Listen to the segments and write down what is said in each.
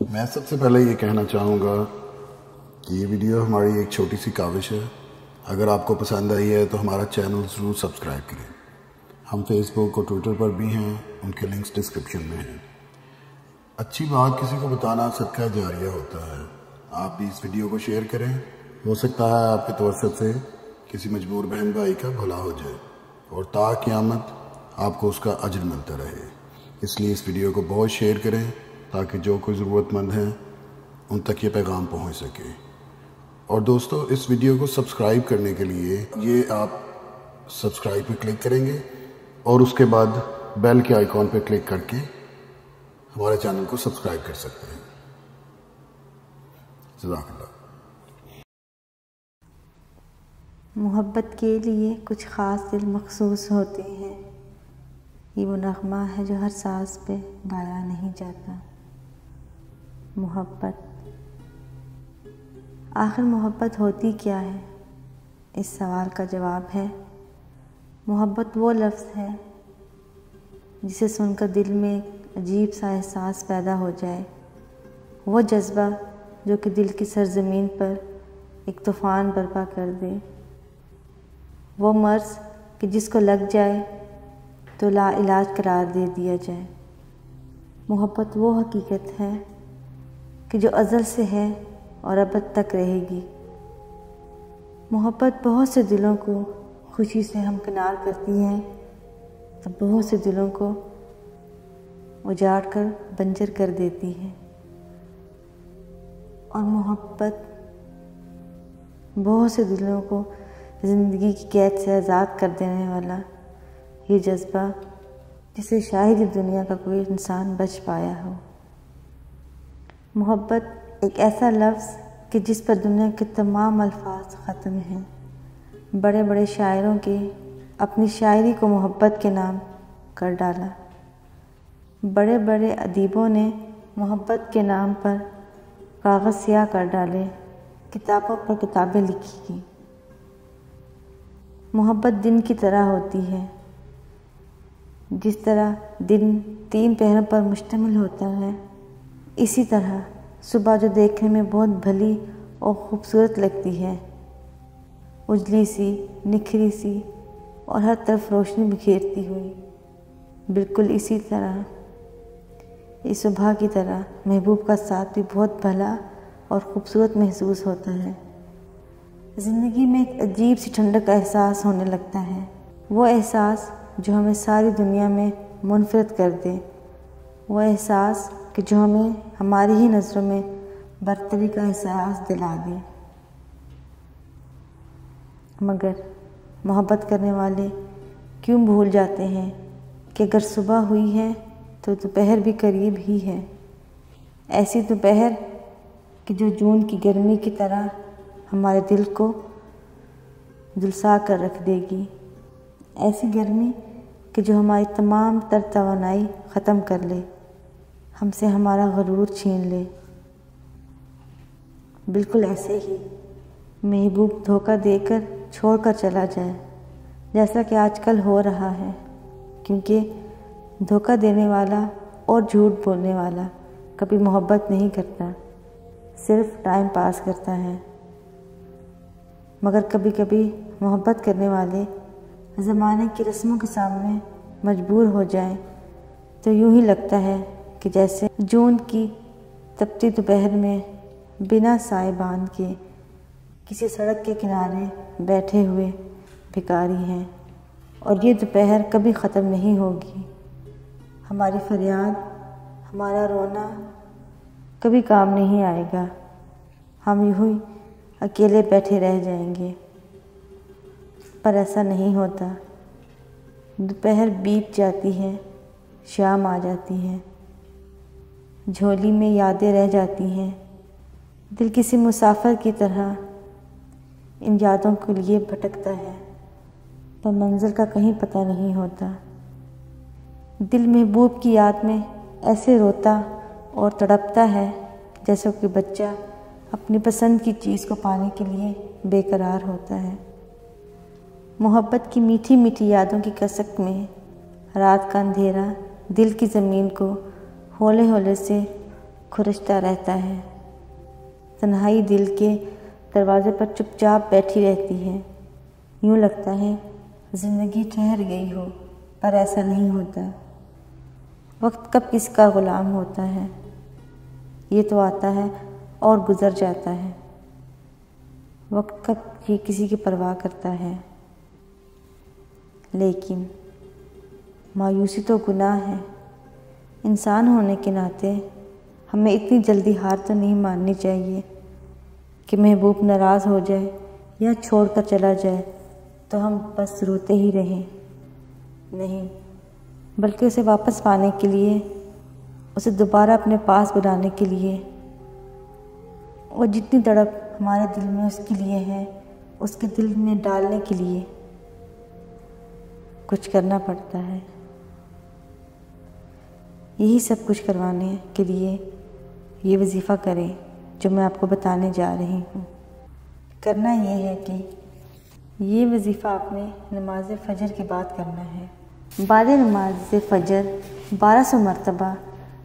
میں سب سے پہلے یہ کہنا چاہوں گا کہ یہ ویڈیو ہماری ایک چھوٹی سی کاوش ہے۔ اگر آپ کو پسند آئی ہے تو ہمارا چینل ضرور سبسکرائب کریں۔ ہم فیس بک اور ٹویٹر پر بھی ہیں، ان کے لنکس ڈسکرپشن میں ہیں۔ اچھی بات کسی کو بتانا صدقہ جاریہ ہوتا ہے۔ آپ بھی اس ویڈیو کو شیئر کریں، ہو سکتا ہے آپ کے توسط سے کسی مجبور بہن بھائی کا بھلا ہو جائے اور تا قیامت آپ کو اس کا اجر ملتا رہے۔ اس لیے اس ویڈیو کو بہت شیئر کریں تاکہ جو کوئی ضرورت مند ہیں ان تک یہ پیغام پہنچ سکے۔ اور دوستو، اس ویڈیو کو سبسکرائب کرنے کے لیے یہ آپ سبسکرائب پہ کلک کریں گے اور اس کے بعد بیل کے آئیکن پہ کلک کر کے ہمارے چینل کو سبسکرائب کر سکتے ہیں۔ جزاک اللہ۔ محبت کے لیے کچھ خاص دل مخصوص ہوتے ہیں، یہ وہ نغمہ ہے جو ہر ساز پہ گایا نہیں جاتا۔ محبت، آخر محبت ہوتی کیا ہے؟ اس سوال کا جواب ہے، محبت وہ لفظ ہے جسے سن کر دل میں ایک عجیب سا احساس پیدا ہو جائے، وہ جذبہ جو کہ دل کی سرزمین پر ایک طوفان برپا کر دے، وہ مرض کہ جس کو لگ جائے تو لا علاج قرار دے دیا جائے۔ محبت وہ حقیقت ہے کہ جو ازل سے ہے اور ابد تک رہے گی۔ محبت بہت سے دلوں کو خوشی سے ہمکنار کرتی ہے اور بہت سے دلوں کو اجاڑ کر بنجر کر دیتی ہے۔ اور محبت بہت سے دلوں کو زندگی کی قید سے آزاد کر دینے والا یہ جذبہ جسے شاید ہی دنیا کا کوئی انسان بچ پایا ہو۔ محبت ایک ایسا لفظ کہ جس پر دنیا کے تمام الفاظ ختم ہیں۔ بڑے بڑے شاعروں کے اپنی شاعری کو محبت کے نام کر ڈالا، بڑے بڑے ادیبوں نے محبت کے نام پر کاغذ سیاہ کر ڈالے، کتابوں پر کتابیں لکھی گئیں۔ محبت دن کی طرح ہوتی ہے، جس طرح دن 3 پہروں پر مشتمل ہوتا ہے، اسی طرح صبح جو دیکھنے میں بہت بھلی اور خوبصورت لگتی ہے، اجلی سی، نکھری سی اور ہر طرف روشنی بکھیرتی ہوئی، بالکل اسی طرح اس صبح کی طرح محبوب کا ساتھ بھی بہت بھلا اور خوبصورت محسوس ہوتا ہے۔ زندگی میں ایک عجیب سی ٹھنڈک کا احساس ہونے لگتا ہے، وہ احساس جو ہمیں ساری دنیا میں منفرد کر دے، وہ احساس کہ جو ہمیں ہماری ہی نظروں میں برتری کا احساس دلا دے۔ مگر محبت کرنے والے کیوں بھول جاتے ہیں کہ اگر صبح ہوئی ہے تو دوپہر بھی قریب ہی ہے، ایسی دوپہر کہ جو جون کی گرمی کی طرح ہمارے دل کو جھلسا کر رکھ دے گی، ایسی گرمی کہ جو ہماری تمام تر توانائی ختم کر لے، ہم سے ہمارا غرور چھین لے۔ بالکل ایسے ہی محبوب دھوکہ دے کر چھوڑ کر چلا جائے، جیسا کہ آج کل ہو رہا ہے، کیونکہ دھوکہ دینے والا اور جھوٹ بولنے والا کبھی محبت نہیں کرتا، صرف ٹائم پاس کرتا ہے۔ مگر کبھی کبھی محبت کرنے والے زمانے کی رسموں کے سامنے مجبور ہو جائیں تو یوں ہی لگتا ہے کہ جیسے جون کی تپتی دوپہر میں بنا سائے بان کے کسی سڑک کے کنارے بیٹھے ہوئے بھکاری ہیں، اور یہ دوپہر کبھی ختم نہیں ہوگی۔ ہماری فریاد، ہمارا رونا کبھی کام نہیں آئے گا، ہم یوں ہی اکیلے بیٹھے رہ جائیں گے۔ پر ایسا نہیں ہوتا، دوپہر بیت جاتی ہے، شام آ جاتی ہے، جھولی میں یادیں رہ جاتی ہیں، دل کسی مسافر کی طرح ان یادوں کے لیے بھٹکتا ہے، پر منزل کا کہیں پتہ نہیں ہوتا۔ دل محبوب کی یاد میں ایسے روتا اور تڑپتا ہے جیسے کہ بچہ اپنی پسند کی چیز کو پانے کے لیے بے قرار ہوتا ہے۔ محبت کی میٹھی میٹھی یادوں کی کسک میں رات کا اندھیرا دل کی زمین کو ہولے ہولے سے کھرچتا رہتا ہے۔ تنہائی دل کے دروازے پر چپ چاپ بیٹھی رہتی ہے۔ یوں لگتا ہے زندگی ٹھہر گئی ہو، پر ایسا نہیں ہوتا۔ وقت کب کس کا غلام ہوتا ہے؟ یہ تو آتا ہے اور گزر جاتا ہے۔ وقت کب یہ کسی کی پرواہ کرتا ہے؟ لیکن مایوسی تو گناہ ہے۔ انسان ہونے کے ناطے ہمیں اتنی جلدی ہار تو نہیں ماننی چاہیے کہ محبوب ناراض ہو جائے یا چھوڑ کر چلا جائے تو ہم بس روتے ہی رہیں۔ نہیں، بلکہ اسے واپس پانے کے لیے، اسے دوبارہ اپنے پاس بلانے کے لیے، اور جتنی تڑپ ہمارے دل میں اس کے لیے ہے، اس کے دل میں ڈالنے کے لیے کچھ کرنا پڑتا ہے۔ یہی سب کچھ کروانے کے لیے یہ وظیفہ کریں جو میں آپ کو بتانے جا رہی ہوں۔ کرنا یہ ہے کہ یہ وظیفہ آپ نے نماز فجر کے بعد کرنا ہے۔ بعد نماز فجر 1200 مرتبہ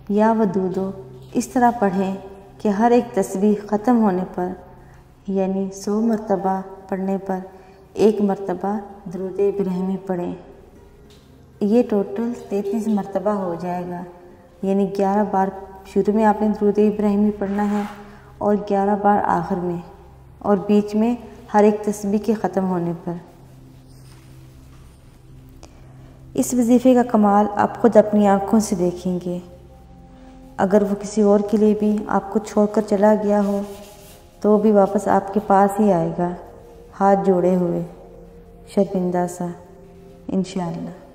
یا ودودو اس طرح پڑھیں کہ ہر ایک تسبیح ختم ہونے پر، یعنی 100 مرتبہ پڑھنے پر 1 مرتبہ درود ابراہیمی پڑھیں۔ یہ ٹوٹل 33 مرتبہ ہو جائے گا، یعنی 11 بار شروع میں آپ نے درود ابراہیمی پڑھنا ہے اور 11 بار آخر میں، اور بیچ میں ہر ایک تسبیح کے ختم ہونے پر۔ اس وظیفے کا کمال آپ خود اپنی آنکھوں سے دیکھیں گے۔ اگر وہ کسی اور کے لیے بھی آپ کو چھوڑ کر چلا گیا ہو تو وہ بھی واپس آپ کے پاس ہی آئے گا، ہاتھ جوڑے ہوئے، شرمندہ سا، انشاءاللہ۔